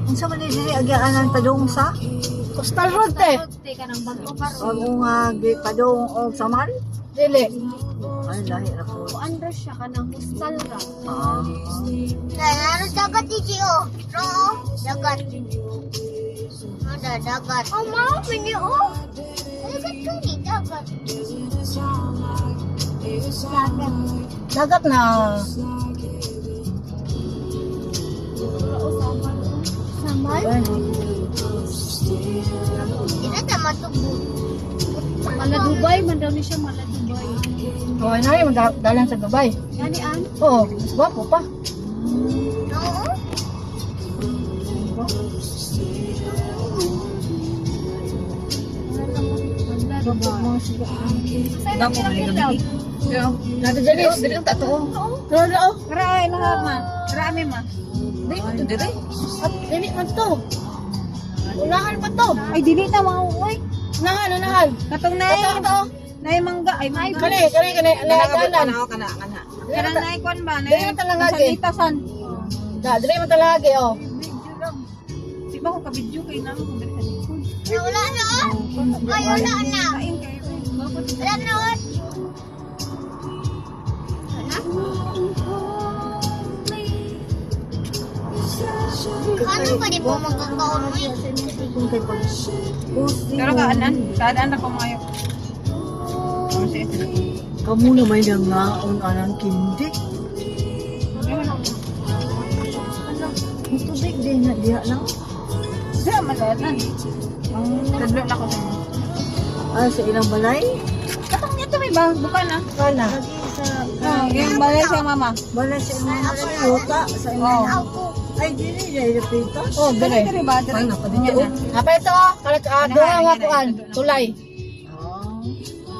Unsa man diri agyaan padung sa Coastal Road te. Kanang bago karon. o nga padung og saman? Dili. Ay lahi ra ko. Andro siya kanang hostal ra. Ah. Naros dagat iti o. Ro, dagat. Ada dagat. Oh, mau mini o. Dagat ko ni dagat. Dagat na. Samal? Ay, Ina ta matubo. Mala Dubai man daw ni siya mala Dubai. Oh, ay na dalan sa Dubai. Yani an Oo, mas gwapo pa. Oo. mala Dubai. Say Dapo man man daw. Nado dili, dili ang tato. Dili oh. Karay lahat man. Karami man. di mo diri. At dili man to. Unahan pa to. Ay dili ta mga uy. Unahan. Katong nay. Nay mangga ay mangga. Kani. Dalan. Kana. Kanang nay kon ba nay. Dili man talangagi. Sanitasan. Dili man talagi oh. Video lang. Di ba ko ka-video kay namo kung diri sa likod. Wala na o. Ay, wala na. Kain kayo. Wala na o. Ano pa di po magkakaon mo yun? Kung kay pag Pero kaadaan na ko mayo. kamu na may nang ngaon anang kindi. Ang tubig din na diha lang. Sa malalan. Ang kadlo na ko sa. Ay sa ilang balay. Katong nito may bang buka na. Kana. Yung balay sa mama. Balay sa ilang balay. Yuta sa ilang. Ay dili dili pito. Oh, dili. Dili ba? Ay napadinyo na. Apa ito? Kalat doon nga kuan. Tulay.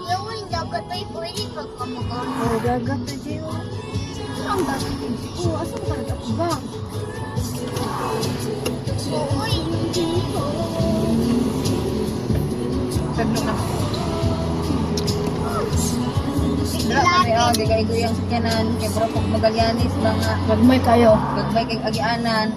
Yung dagat ay pwede pagkamukha. Oh dagat na diyo. Ang dami. Oo, asa ko ba ba? Uy, Kadlo na. Dila kami oh, di kay guyang sakyanan kay bro pag magalyanis mga Gagmay kayo. gagbay kay agianan.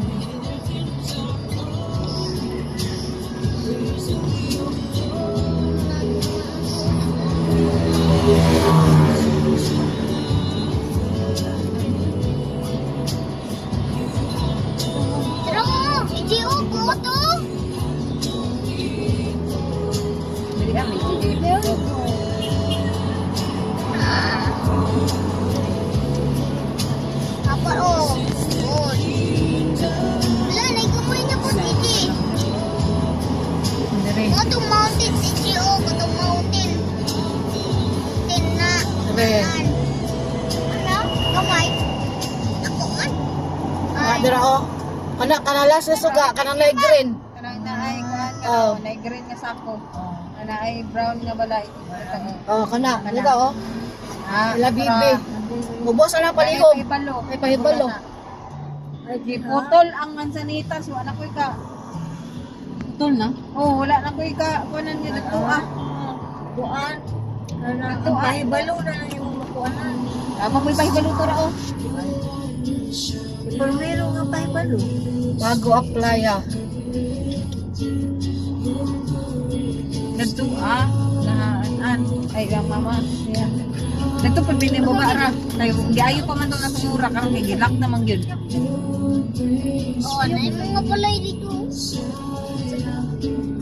tara mo. Hindi o, kuto. Dili kami. Apa o? Good. Wala, nagkumoy na po dito. Diri. Kutong mountain, hindi o. Kutong mountain. Mountain na. Diri. Ano? Kamay? Ako man. Dira oh. Kanalas na suga, kanang light green. Kanang naay kuan Oh. na green nga sako. Ana ay brown nga balay. Oh, kana. Dito oh. Ah, Labibe. Ubos na palihog. Pahibalo. Ay pahibalo. Ay di putol ang mansanitas wala ko ka. Putol na. Oh, wala na ko ka kunan ni dito ah. Kuan. Ang pahibalo na lang yung makuanan. Ako ko'y pahibalo to ra oh. Pero meron nga pahibalo. Bago apply ah. Dito ah. Lahaan. Ay ang mama. Yan. Dito pag binibaba ra. Tayo giayo pa man to na sumura karon kay gilak naman gyud. Oh, ano yung mga balay dito?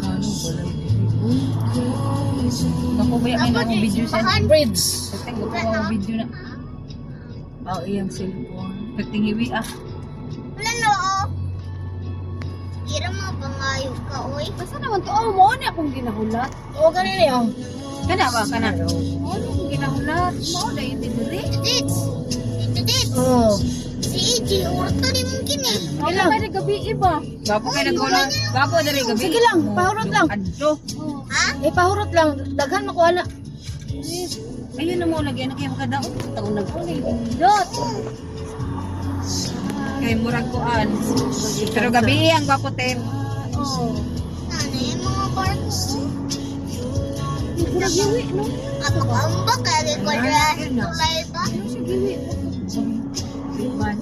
Ano balay? Naku ba yung mga video sa Bridge. Tingko ko mga video na. Ang iyang cellphone. Pagtinghiwi ah. Wala na o. Kira mga pangayo ka, oy. Basta naman to. Oh, mo na akong ginahulat. Oh, ganini oh. Kana ba kana? Mo na akong ginahulat. Mo na yun dito rin. Dito dit. Oh. Si Iji, urto ni mong kini. Wala ba na gabi iba? Gapo kay nagulot. Gapo diri gabi. Sige lang, pahurot lang. Adto. Ha? Eh pahurot lang. Daghan makuha na. Ayun na mo, lagyan na kayo makadaot. Taon na po. Dot. Kay murag kuan. Pero gabi ang gwapo ten. Oh. Ano yung mga barko? Murag yawi, no? Ako ang ba kaya ko tulay ba? Man.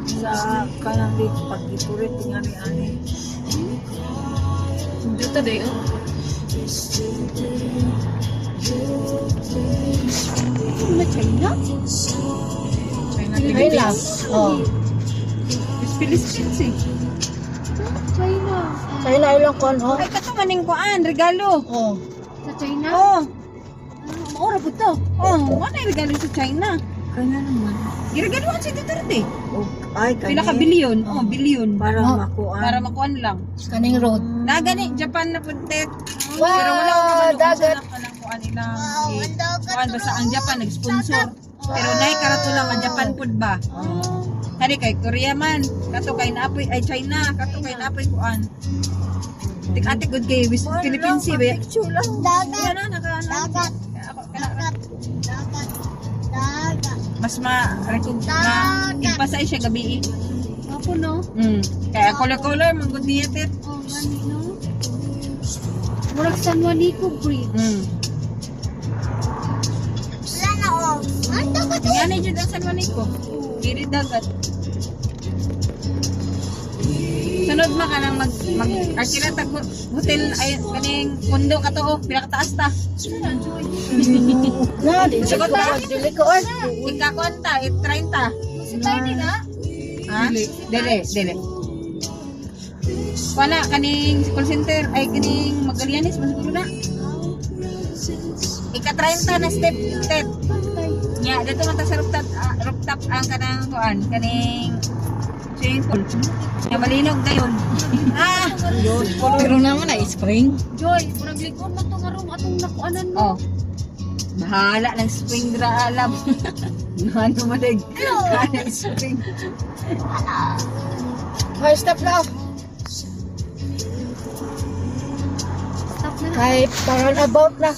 Sa kanang di pag-iturit nga ni ani. Dito day oh. Ano China? China Ay lang. Oh. Philippines eh. China. Sa'yo na ilang kon, oh. Ay kato maning kuan, regalo. Oh. Sa China? Oh, Maura po to. oh, ano yung regalo sa China? Kanya naman. Iregaluhan si Duterte. Ay, Pila ka bilyon? Oh, bilyon. Para Oh. makuha. Para makuan lang. Kaning road. Nagani Japan na puntet. Wow, Pero wala ko naman dagat. kuan nila. Wow, ang dagat. Kuan basta ang Japan nag-sponsor. Pero nahi karato lang ang Japan pud ba? Hari kay Korea man. Kato kay naapoy ay China, kato kay naapoy kuan. Tik-atik good kay Philippines ba? Picture lang. Dagat. Wala naka Dagat. ako Dagat. Dagat. Dagat. mas ipasay siya gabi. Ako, no? Kaya color man good niya tit. Oh, gani, no? Murag San Juanico breed. Wala na oh. Ang dagat. Nga na dyan ang San Juanico. Kiri dagat. Sunod ma ka nang arkila tag hotel ay kaning kondo ka to oh, pila ka taas ta. Na, di siya ko dili ko or. Ika konta 30. Si Tiny nga? Ha? Dele. Wala kaning call center ay kaning Magallanes mas siguro na. Ika 30 na step. Nya dito man ta sa rooftop ang kanang kuan kaning swimming pool. Nya malinog dayon. Pero naman ay spring. Joy, murag likod man to nga room atong nakuanan mo. Oh. Bahala ng spring dra alam. Ano madig. Ano spring. Ay, stop na. Stop na na. Kay parang about na.